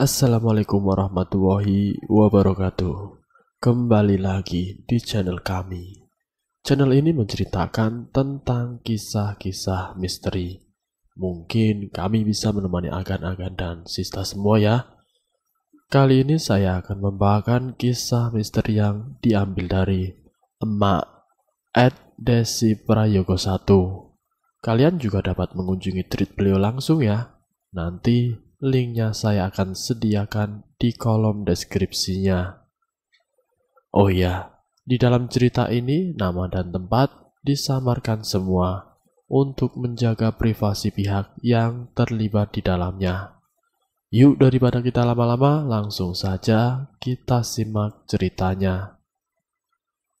Assalamualaikum warahmatullahi wabarakatuh. Kembali lagi di channel kami. Channel ini menceritakan tentang kisah-kisah misteri. Mungkin kami bisa menemani agan-agan dan sista semua ya. Kali ini saya akan membawakan kisah misteri yang diambil dari Emak @Desi Prayogo 1. Kalian juga dapat mengunjungi tweet beliau langsung ya. Nanti linknya saya akan sediakan di kolom deskripsinya. Oh ya, di dalam cerita ini nama dan tempat disamarkan semua untuk menjaga privasi pihak yang terlibat di dalamnya. Yuk daripada kita lama-lama, langsung saja kita simak ceritanya.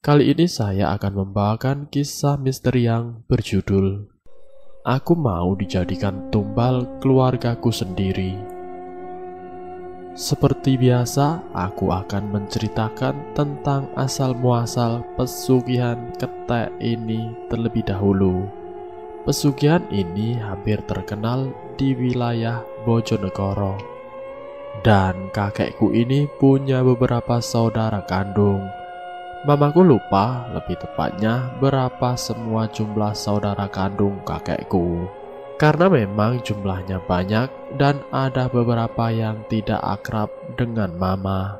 Kali ini saya akan membawakan kisah misteri yang berjudul Aku Mau Dijadikan Tumbal Keluargaku Sendiri. Seperti biasa, aku akan menceritakan tentang asal-muasal pesugihan ketek ini terlebih dahulu. Pesugihan ini hampir terkenal di wilayah Bojonegoro. Dan kakekku ini punya beberapa saudara kandung. Mamaku lupa lebih tepatnya berapa semua jumlah saudara kandung kakekku. Karena memang jumlahnya banyak dan ada beberapa yang tidak akrab dengan mama.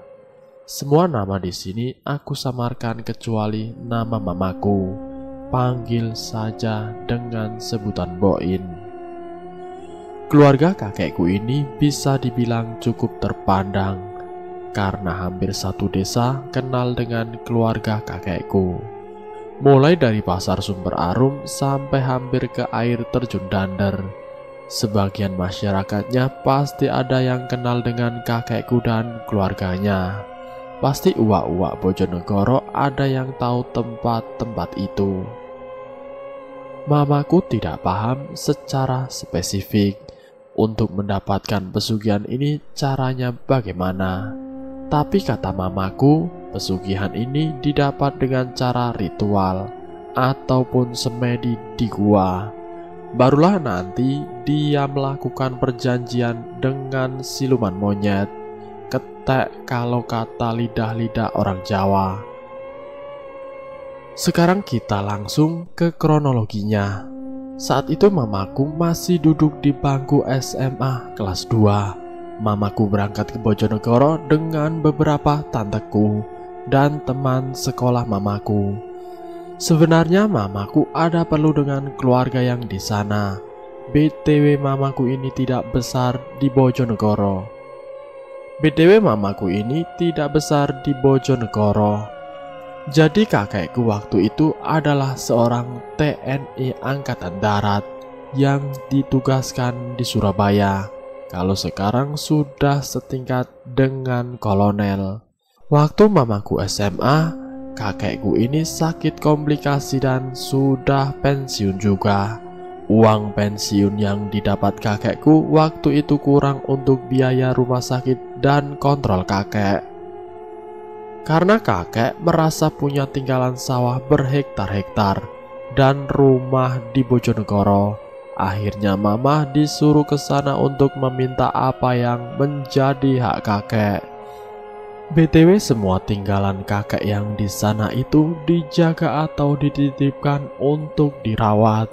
Semua nama di sini aku samarkan kecuali nama mamaku. Panggil saja dengan sebutan Boin. Keluarga kakekku ini bisa dibilang cukup terpandang. Karena hampir satu desa kenal dengan keluarga kakekku. Mulai dari pasar Sumber Arum sampai hampir ke air terjun Dander. Sebagian masyarakatnya pasti ada yang kenal dengan kakekku dan keluarganya. Pasti uak-uak Bojonegoro ada yang tahu tempat-tempat itu. Mamaku tidak paham secara spesifik untuk mendapatkan pesugihan ini caranya bagaimana. Tapi kata mamaku, pesugihan ini didapat dengan cara ritual ataupun semedi di gua. Barulah nanti dia melakukan perjanjian dengan siluman monyet, ketek kalau kata lidah-lidah orang Jawa. Sekarang kita langsung ke kronologinya. Saat itu mamaku masih duduk di bangku SMA kelas 2. Mamaku berangkat ke Bojonegoro dengan beberapa tanteku dan teman sekolah mamaku. Sebenarnya mamaku ada perlu dengan keluarga yang di sana. BTW mamaku ini tidak besar di Bojonegoro. Jadi kakekku waktu itu adalah seorang TNI Angkatan Darat yang ditugaskan di Surabaya. Kalau sekarang sudah setingkat dengan kolonel. Waktu mamaku SMA, kakekku ini sakit komplikasi dan sudah pensiun juga. Uang pensiun yang didapat kakekku waktu itu kurang untuk biaya rumah sakit dan kontrol kakek. Karena kakek merasa punya tinggalan sawah berhektar-hektar dan rumah di Bojonegoro. Akhirnya mama disuruh ke sana untuk meminta apa yang menjadi hak kakek. BTW semua tinggalan kakek yang di sana itu dijaga atau dititipkan untuk dirawat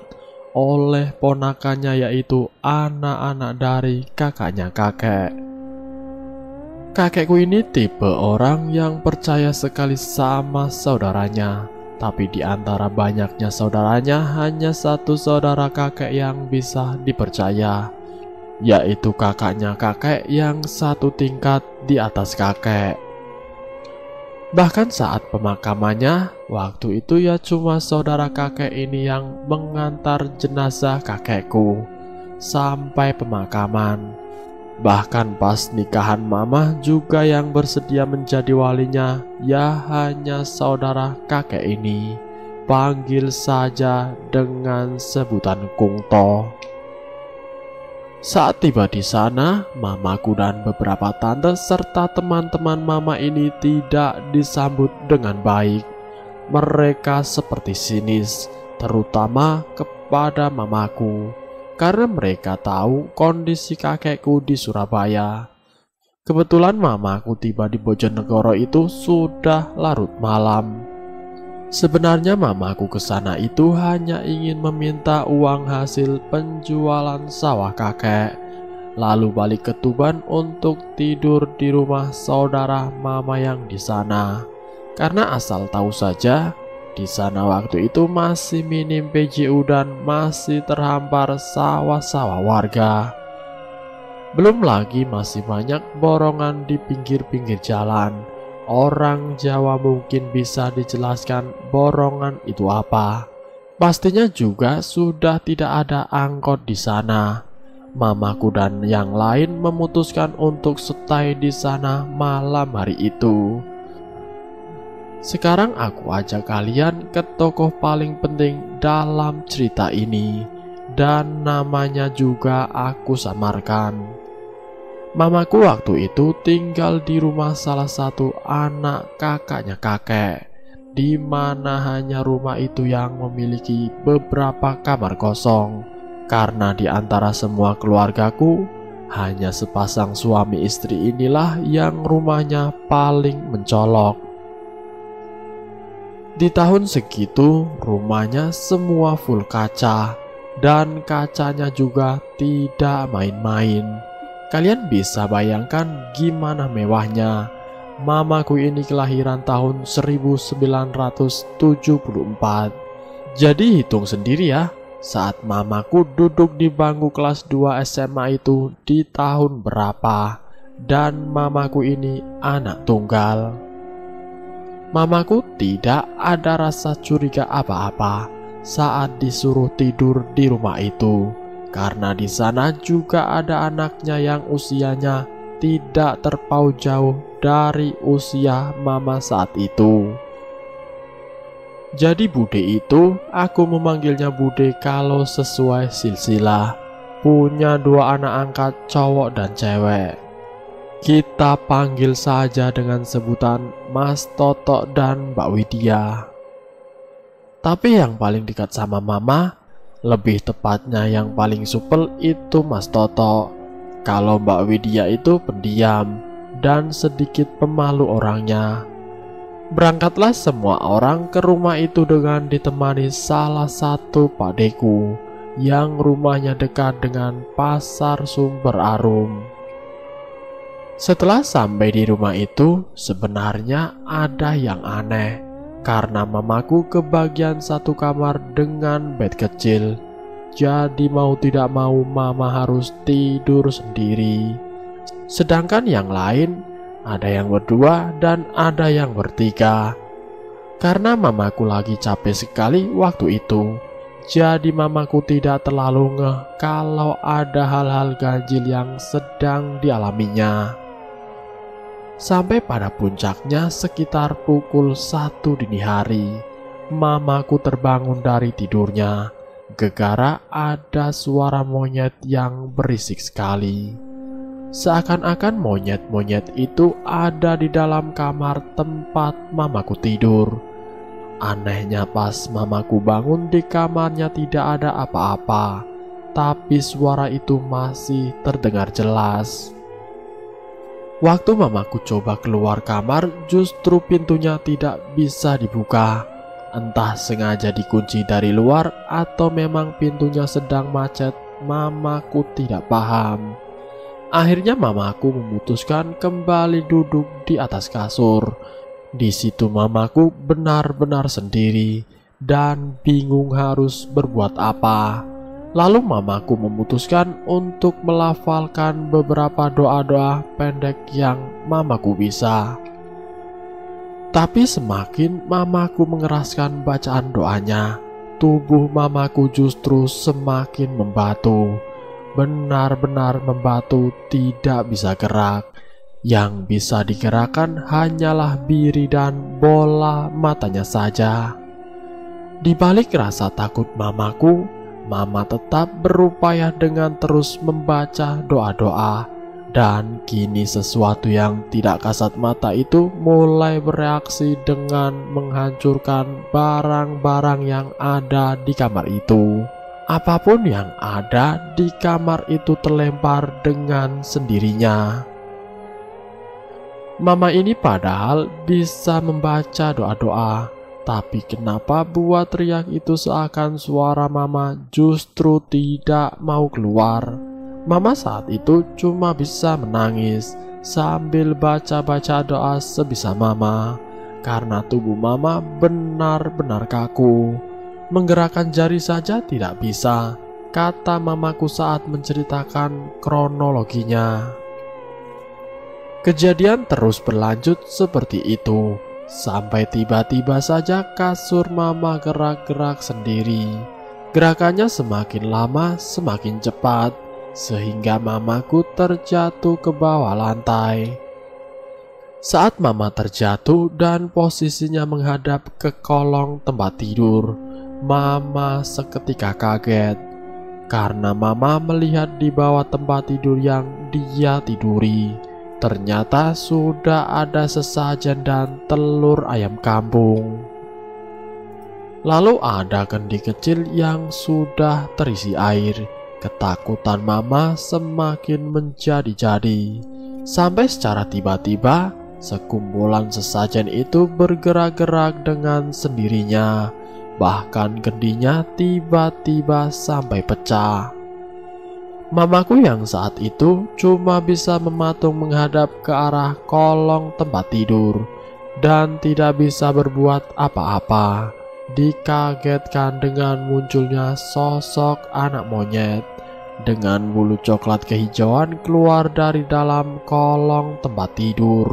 oleh ponakannya, yaitu anak-anak dari kakaknya kakek. Kakekku ini tipe orang yang percaya sekali sama saudaranya. Tapi di antara banyaknya saudaranya, hanya satu saudara kakek yang bisa dipercaya, yaitu kakaknya kakek yang satu tingkat di atas kakek. Bahkan saat pemakamannya, waktu itu ya cuma saudara kakek ini yang mengantar jenazah kakekku sampai pemakaman. Bahkan pas nikahan mama juga yang bersedia menjadi walinya ya hanya saudara kakek ini. Panggil saja dengan sebutan Kungto. Saat tiba di sana, mamaku dan beberapa tante serta teman-teman mama ini tidak disambut dengan baik. Mereka seperti sinis, terutama kepada mamaku. Karena mereka tahu kondisi kakekku di Surabaya. Kebetulan mamaku tiba di Bojonegoro itu sudah larut malam. Sebenarnya mamaku ke sana itu hanya ingin meminta uang hasil penjualan sawah kakek, lalu balik ke Tuban untuk tidur di rumah saudara mama yang di sana. Karena asal tahu saja, di sana waktu itu masih minim PJU dan masih terhampar sawah-sawah warga. Belum lagi masih banyak borongan di pinggir-pinggir jalan. Orang Jawa mungkin bisa dijelaskan borongan itu apa. Pastinya juga sudah tidak ada angkot di sana. Mamaku dan yang lain memutuskan untuk stay di sana malam hari itu. Sekarang aku ajak kalian ke tokoh paling penting dalam cerita ini, dan namanya juga aku samarkan. Mamaku waktu itu tinggal di rumah salah satu anak kakaknya kakek, di mana hanya rumah itu yang memiliki beberapa kamar kosong. Karena di antara semua keluargaku, hanya sepasang suami istri inilah yang rumahnya paling mencolok. Di tahun segitu, rumahnya semua full kaca, dan kacanya juga tidak main-main. Kalian bisa bayangkan gimana mewahnya. Mamaku ini kelahiran tahun 1974. Jadi hitung sendiri ya, saat mamaku duduk di bangku kelas 2 SMA itu di tahun berapa. Dan mamaku ini anak tunggal. Mamaku tidak ada rasa curiga apa-apa saat disuruh tidur di rumah itu. Karena di sana juga ada anaknya yang usianya tidak terpaut jauh dari usia mama saat itu. Jadi Bude itu, aku memanggilnya Bude kalau sesuai silsilah. Punya 2 anak angkat cowok dan cewek. Kita panggil saja dengan sebutan Mas Toto dan Mbak Widya. Tapi yang paling dekat sama mama, lebih tepatnya yang paling supel itu Mas Toto. Kalau Mbak Widya itu pendiam dan sedikit pemalu orangnya. Berangkatlah semua orang ke rumah itu dengan ditemani salah satu pakdeku yang rumahnya dekat dengan pasar Sumber Arum. Setelah sampai di rumah itu, sebenarnya ada yang aneh. Karena mamaku kebagian satu kamar dengan bed kecil. Jadi mau tidak mau mama harus tidur sendiri. Sedangkan yang lain ada yang berdua dan ada yang bertiga. Karena mamaku lagi capek sekali waktu itu, jadi mamaku tidak terlalu ngeh kalau ada hal-hal ganjil yang sedang dialaminya. Sampai pada puncaknya sekitar pukul 1 dini hari, mamaku terbangun dari tidurnya. Gegara ada suara monyet yang berisik sekali. Seakan-akan monyet-monyet itu ada di dalam kamar tempat mamaku tidur. Anehnya pas mamaku bangun di kamarnya tidak ada apa-apa, tapi suara itu masih terdengar jelas. Waktu mamaku coba keluar kamar, justru pintunya tidak bisa dibuka. Entah sengaja dikunci dari luar atau memang pintunya sedang macet, mamaku tidak paham. Akhirnya mamaku memutuskan kembali duduk di atas kasur. Di situ mamaku benar-benar sendiri dan bingung harus berbuat apa. Lalu mamaku memutuskan untuk melafalkan beberapa doa-doa pendek yang mamaku bisa. Tapi semakin mamaku mengeraskan bacaan doanya, tubuh mamaku justru semakin membatu. Benar-benar membatu, tidak bisa gerak. Yang bisa digerakkan hanyalah biri dan bola matanya saja. Di balik rasa takut mamaku, mama tetap berupaya dengan terus membaca doa-doa. Dan kini sesuatu yang tidak kasat mata itu mulai bereaksi dengan menghancurkan barang-barang yang ada di kamar itu. Apapun yang ada di kamar itu terlempar dengan sendirinya. Mama ini padahal bisa membaca doa-doa, tapi kenapa buat teriak itu seakan suara mama justru tidak mau keluar. Mama saat itu cuma bisa menangis sambil baca-baca doa sebisa mama, karena tubuh mama benar-benar kaku. Menggerakkan jari saja tidak bisa, kata mamaku saat menceritakan kronologinya. Kejadian terus berlanjut seperti itu, sampai tiba-tiba saja kasur mama gerak-gerak sendiri. Gerakannya semakin lama semakin cepat, sehingga mamaku terjatuh ke bawah lantai. Saat mama terjatuh dan posisinya menghadap ke kolong tempat tidur, mama seketika kaget, karena mama melihat di bawah tempat tidur yang dia tiduri, ternyata sudah ada sesajen dan telur ayam kampung. Lalu ada kendi kecil yang sudah terisi air. Ketakutan mama semakin menjadi-jadi, sampai secara tiba-tiba sekumpulan sesajen itu bergerak-gerak dengan sendirinya. Bahkan kendinya tiba-tiba sampai pecah. Mamaku yang saat itu cuma bisa mematung menghadap ke arah kolong tempat tidur dan tidak bisa berbuat apa-apa, dikagetkan dengan munculnya sosok anak monyet dengan bulu coklat kehijauan keluar dari dalam kolong tempat tidur.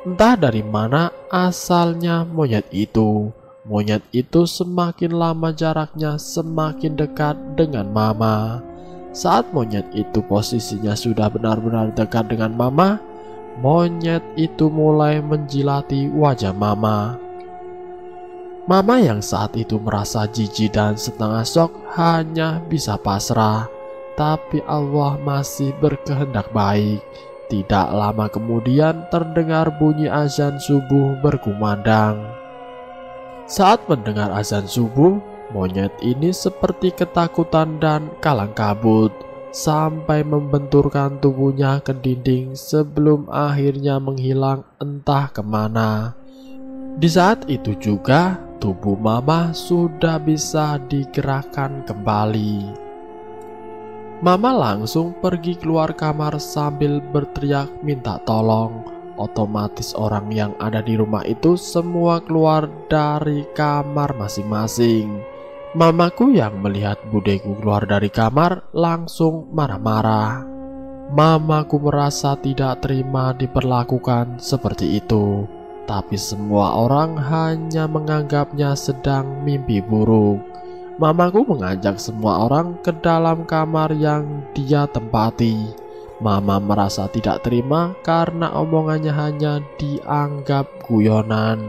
Entah dari mana asalnya monyet itu. Monyet itu semakin lama jaraknya semakin dekat dengan mama. Saat monyet itu posisinya sudah benar-benar dekat dengan mama, monyet itu mulai menjilati wajah mama. Mama yang saat itu merasa jijik dan setengah syok hanya bisa pasrah. Tapi Allah masih berkehendak baik. Tidak lama kemudian terdengar bunyi azan subuh berkumandang. Saat mendengar azan subuh, monyet ini seperti ketakutan dan kalang kabut, sampai membenturkan tubuhnya ke dinding sebelum akhirnya menghilang entah kemana. Di saat itu juga, tubuh mama sudah bisa digerakkan kembali. Mama langsung pergi keluar kamar sambil berteriak minta tolong. Otomatis orang yang ada di rumah itu semua keluar dari kamar masing-masing. Mamaku yang melihat budeku keluar dari kamar langsung marah-marah. Mamaku merasa tidak terima diperlakukan seperti itu, tapi semua orang hanya menganggapnya sedang mimpi buruk. Mamaku mengajak semua orang ke dalam kamar yang dia tempati. Mama merasa tidak terima karena omongannya hanya dianggap guyonan.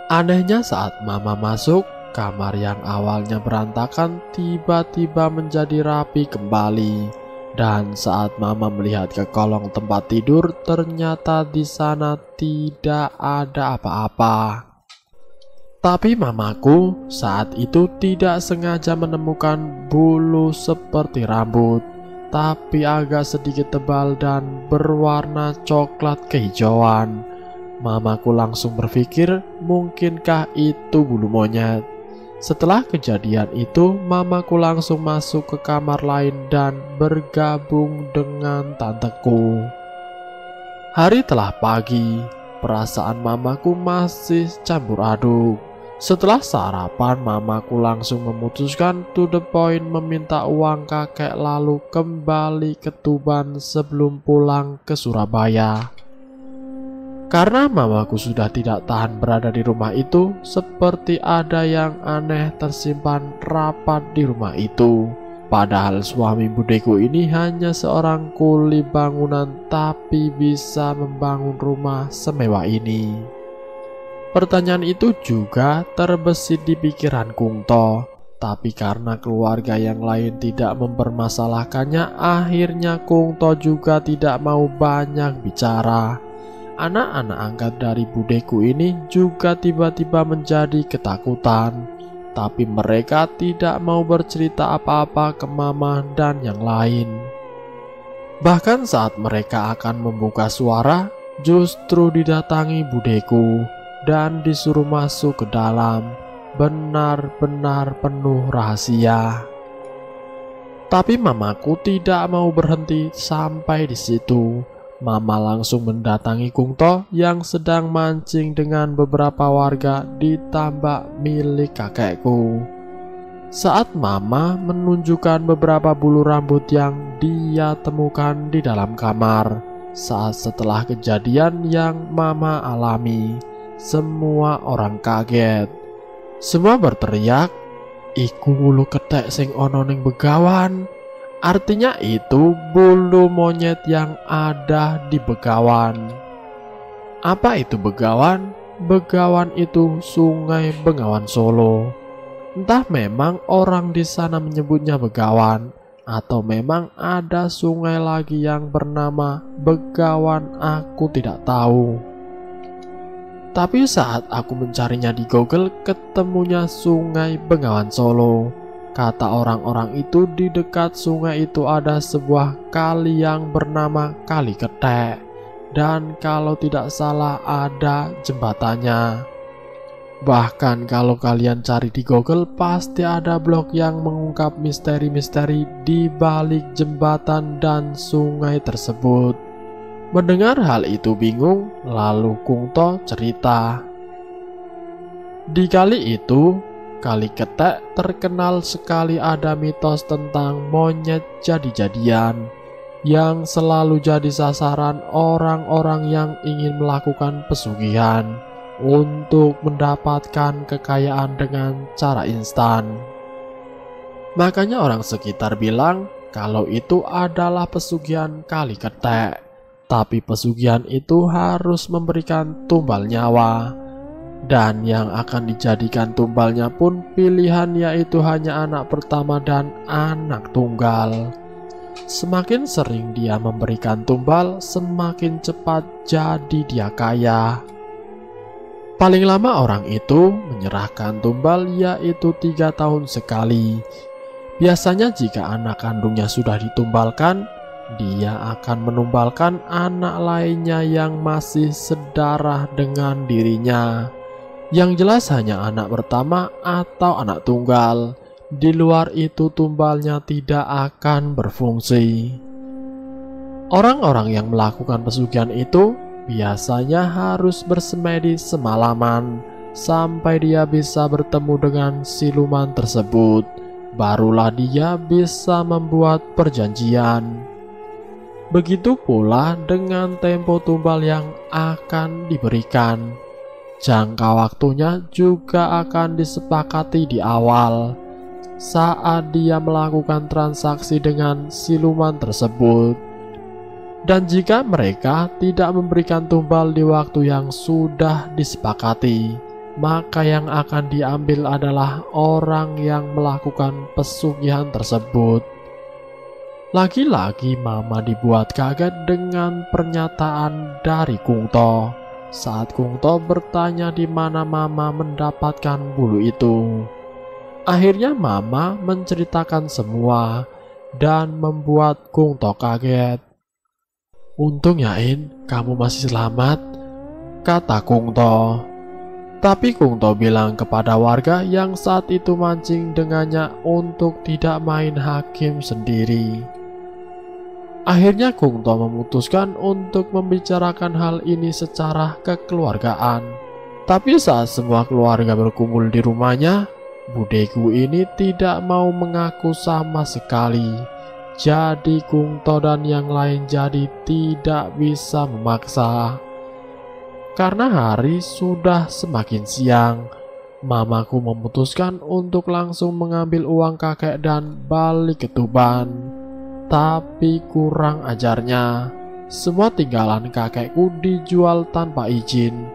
Anehnya saat mama masuk, kamar yang awalnya berantakan tiba-tiba menjadi rapi kembali. Dan saat mama melihat ke kolong tempat tidur, ternyata di sana tidak ada apa-apa. Tapi mamaku saat itu tidak sengaja menemukan bulu seperti rambut, tapi agak sedikit tebal dan berwarna coklat kehijauan. Mamaku langsung berpikir, mungkinkah itu bulu monyet? Setelah kejadian itu, mamaku langsung masuk ke kamar lain dan bergabung dengan tanteku. Hari telah pagi, perasaan mamaku masih campur aduk. Setelah sarapan, mamaku langsung memutuskan to the point meminta uang kakek lalu kembali ke Tuban sebelum pulang ke Surabaya. Karena mamaku sudah tidak tahan berada di rumah itu, seperti ada yang aneh tersimpan rapat di rumah itu. Padahal suami budeku ini hanya seorang kuli bangunan tapi bisa membangun rumah semewah ini. Pertanyaan itu juga terbesit di pikiran Kungto, tapi karena keluarga yang lain tidak mempermasalahkannya, akhirnya Kungto juga tidak mau banyak bicara. Anak-anak angkat dari budeku ini juga tiba-tiba menjadi ketakutan, tapi mereka tidak mau bercerita apa-apa ke mama dan yang lain. Bahkan saat mereka akan membuka suara, justru didatangi budeku dan disuruh masuk ke dalam. Benar-benar penuh rahasia. Tapi mamaku tidak mau berhenti sampai di situ. Mama langsung mendatangi Kungto yang sedang mancing dengan beberapa warga di tambak milik kakekku. Saat Mama menunjukkan beberapa bulu rambut yang dia temukan di dalam kamar. Saat setelah kejadian yang Mama alami, semua orang kaget. Semua berteriak, "Iku bulu ketek sing ono ning begawan." Artinya itu bulu monyet yang ada di Begawan. Apa itu Begawan? Begawan itu Sungai Bengawan Solo. Entah memang orang di sana menyebutnya Begawan, atau memang ada sungai lagi yang bernama Begawan, aku tidak tahu. Tapi saat aku mencarinya di Google, ketemunya Sungai Bengawan Solo. Kata orang-orang itu di dekat sungai itu ada sebuah kali yang bernama Kali Ketek. Dan kalau tidak salah ada jembatannya. Bahkan kalau kalian cari di Google pasti ada blog yang mengungkap misteri-misteri di balik jembatan dan sungai tersebut. Mendengar hal itu bingung, lalu Kungto cerita. Di kali itu, Kali Ketek terkenal sekali ada mitos tentang monyet jadi-jadian yang selalu jadi sasaran orang-orang yang ingin melakukan pesugihan untuk mendapatkan kekayaan dengan cara instan. Makanya orang sekitar bilang kalau itu adalah pesugihan Kali Ketek. Tapi pesugihan itu harus memberikan tumbal nyawa. Dan yang akan dijadikan tumbalnya pun pilihan yaitu hanya anak pertama dan anak tunggal. Semakin sering dia memberikan tumbal, semakin cepat jadi dia kaya. Paling lama orang itu menyerahkan tumbal yaitu 3 tahun sekali. Biasanya jika anak kandungnya sudah ditumbalkan, dia akan menumbalkan anak lainnya yang masih sedarah dengan dirinya. Yang jelas hanya anak pertama atau anak tunggal. Di luar itu tumbalnya tidak akan berfungsi. Orang-orang yang melakukan pesugihan itu biasanya harus bersemedi semalaman sampai dia bisa bertemu dengan siluman tersebut. Barulah dia bisa membuat perjanjian. Begitu pula dengan tempo tumbal yang akan diberikan. Jangka waktunya juga akan disepakati di awal saat dia melakukan transaksi dengan siluman tersebut. Dan jika mereka tidak memberikan tumbal di waktu yang sudah disepakati, maka yang akan diambil adalah orang yang melakukan pesugihan tersebut. Lagi-lagi Mama dibuat kaget dengan pernyataan dari Kungto. Saat Kungto bertanya di mana Mama mendapatkan bulu itu. Akhirnya Mama menceritakan semua dan membuat Kungto kaget. "Untung ya In, kamu masih selamat," kata Kungto. Tapi Kungto bilang kepada warga yang saat itu mancing dengannya untuk tidak main hakim sendiri. Akhirnya Kungto memutuskan untuk membicarakan hal ini secara kekeluargaan. Tapi saat semua keluarga berkumpul di rumahnya, budeku ini tidak mau mengaku sama sekali. Jadi Kungto dan yang lain jadi tidak bisa memaksa. Karena hari sudah semakin siang, Mamaku memutuskan untuk langsung mengambil uang kakek dan balik ke Tuban. Tapi kurang ajarnya, semua tinggalan kakekku dijual tanpa izin.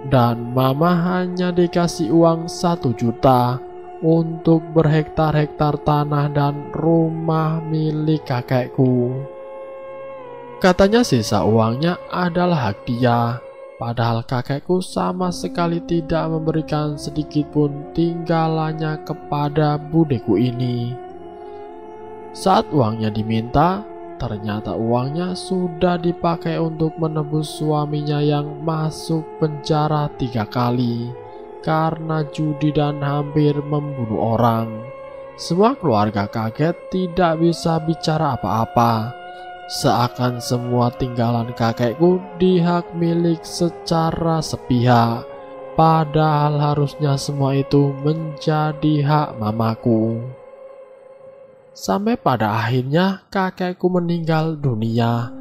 Dan Mama hanya dikasih uang 1 juta untuk berhektar-hektar tanah dan rumah milik kakekku. Katanya sisa uangnya adalah hak dia. Padahal kakekku sama sekali tidak memberikan sedikit pun tinggalannya kepada budeku ini. Saat uangnya diminta, ternyata uangnya sudah dipakai untuk menebus suaminya yang masuk penjara 3 kali karena judi dan hampir membunuh orang. Semua keluarga kaget, tidak bisa bicara apa-apa. Seakan semua tinggalan kakekku dihak milik secara sepihak, padahal harusnya semua itu menjadi hak mamaku. Sampai pada akhirnya kakekku meninggal dunia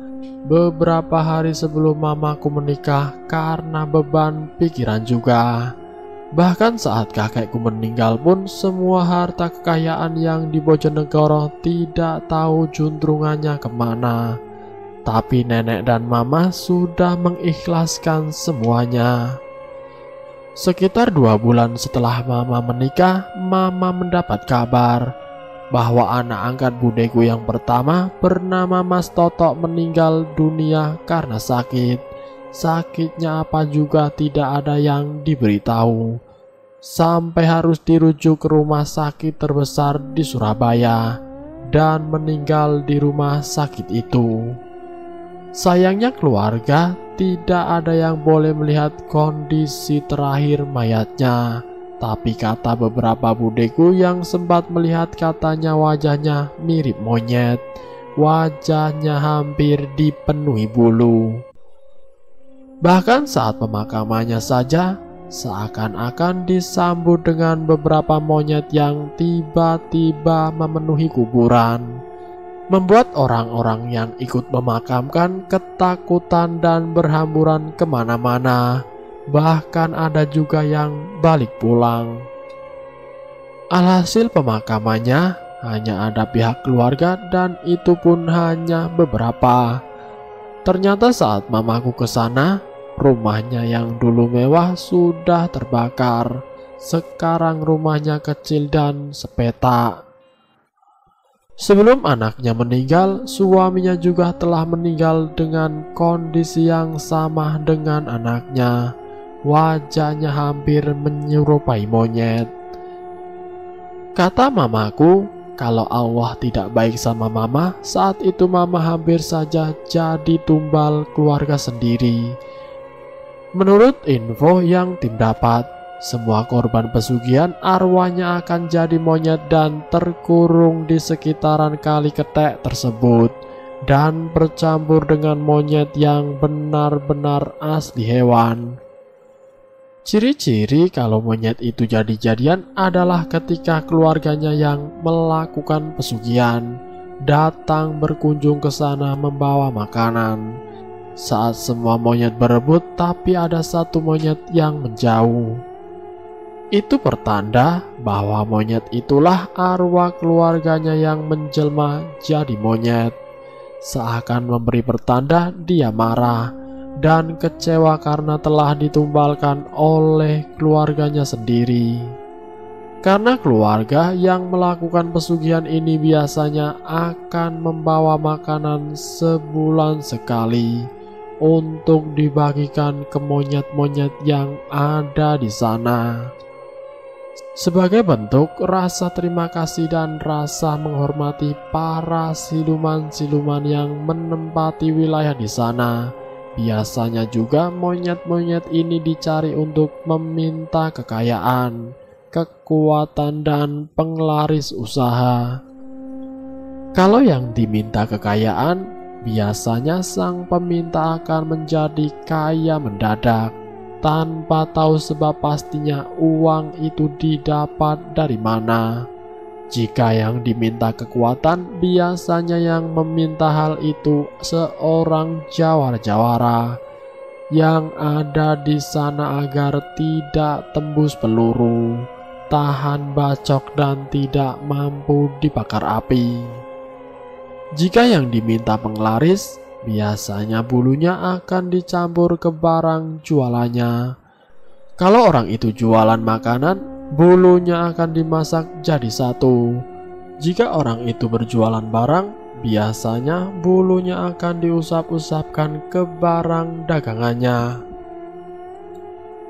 beberapa hari sebelum mamaku menikah karena beban pikiran juga. Bahkan saat kakekku meninggal pun semua harta kekayaan yang di Bojonegoro tidak tahu juntrungannya kemana. Tapi nenek dan mama sudah mengikhlaskan semuanya. Sekitar 2 bulan setelah mama menikah, mama mendapat kabar bahwa anak angkat budeku yang pertama bernama Mas Toto meninggal dunia karena sakit. Sakitnya apa juga tidak ada yang diberitahu, sampai harus dirujuk ke rumah sakit terbesar di Surabaya dan meninggal di rumah sakit itu. Sayangnya keluarga tidak ada yang boleh melihat kondisi terakhir mayatnya. Tapi kata beberapa budeku yang sempat melihat, katanya wajahnya mirip monyet. Wajahnya hampir dipenuhi bulu. Bahkan saat pemakamannya saja seakan-akan disambut dengan beberapa monyet yang tiba-tiba memenuhi kuburan, membuat orang-orang yang ikut memakamkan ketakutan dan berhamburan kemana-mana. Bahkan ada juga yang balik pulang. Alhasil pemakamannya hanya ada pihak keluarga, dan itu pun hanya beberapa. Ternyata saat mamaku ke sana, rumahnya yang dulu mewah sudah terbakar. Sekarang rumahnya kecil dan sepetak. Sebelum anaknya meninggal, suaminya juga telah meninggal dengan kondisi yang sama dengan anaknya. Wajahnya hampir menyerupai monyet. Kata mamaku, kalau Allah tidak baik sama mama, saat itu mama hampir saja jadi tumbal keluarga sendiri. Menurut info yang tim dapat, semua korban pesugihan arwahnya akan jadi monyet dan terkurung di sekitaran kali ketek tersebut, dan bercampur dengan monyet yang benar-benar asli hewan. Ciri-ciri kalau monyet itu jadi-jadian adalah ketika keluarganya yang melakukan pesugihan datang berkunjung ke sana membawa makanan. Saat semua monyet berebut, tapi ada satu monyet yang menjauh. Itu pertanda bahwa monyet itulah arwah keluarganya yang menjelma jadi monyet. Seakan memberi pertanda dia marah dan kecewa karena telah ditumbalkan oleh keluarganya sendiri. Karena keluarga yang melakukan pesugihan ini biasanya akan membawa makanan sebulan sekali untuk dibagikan ke monyet-monyet yang ada di sana. Sebagai bentuk rasa terima kasih dan rasa menghormati para siluman-siluman yang menempati wilayah di sana, biasanya juga monyet-monyet ini dicari untuk meminta kekayaan, kekuatan, dan penglaris usaha. Kalau yang diminta kekayaan, biasanya sang peminta akan menjadi kaya mendadak tanpa tahu sebab pastinya uang itu didapat dari mana. Jika yang diminta kekuatan, biasanya yang meminta hal itu seorang jawara-jawara yang ada di sana agar tidak tembus peluru, tahan bacok, dan tidak mampu dibakar api. Jika yang diminta penglaris, biasanya bulunya akan dicampur ke barang jualannya. Kalau orang itu jualan makanan, bulunya akan dimasak jadi satu. Jika orang itu berjualan barang, biasanya bulunya akan diusap-usapkan ke barang dagangannya.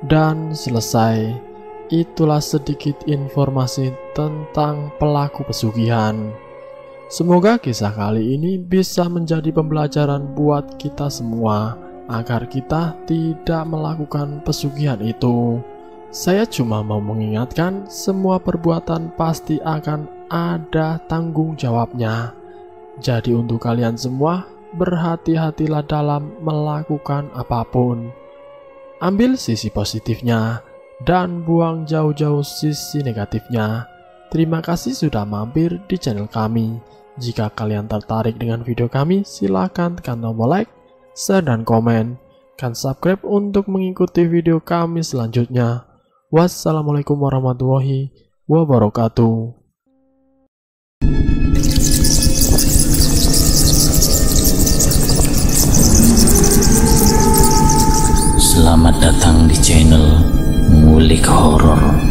Dan selesai. Itulah sedikit informasi tentang pelaku pesugihan. Semoga kisah kali ini bisa menjadi pembelajaran buat kita semua agar kita tidak melakukan pesugihan itu. Saya cuma mau mengingatkan, semua perbuatan pasti akan ada tanggung jawabnya. Jadi untuk kalian semua, berhati-hatilah dalam melakukan apapun. Ambil sisi positifnya dan buang jauh-jauh sisi negatifnya. Terima kasih sudah mampir di channel kami. Jika kalian tertarik dengan video kami, silahkan tekan tombol like, share, dan komen. Dan subscribe untuk mengikuti video kami selanjutnya. Wassalamualaikum warahmatullahi wabarakatuh. Selamat datang di channel Ngulik Horor.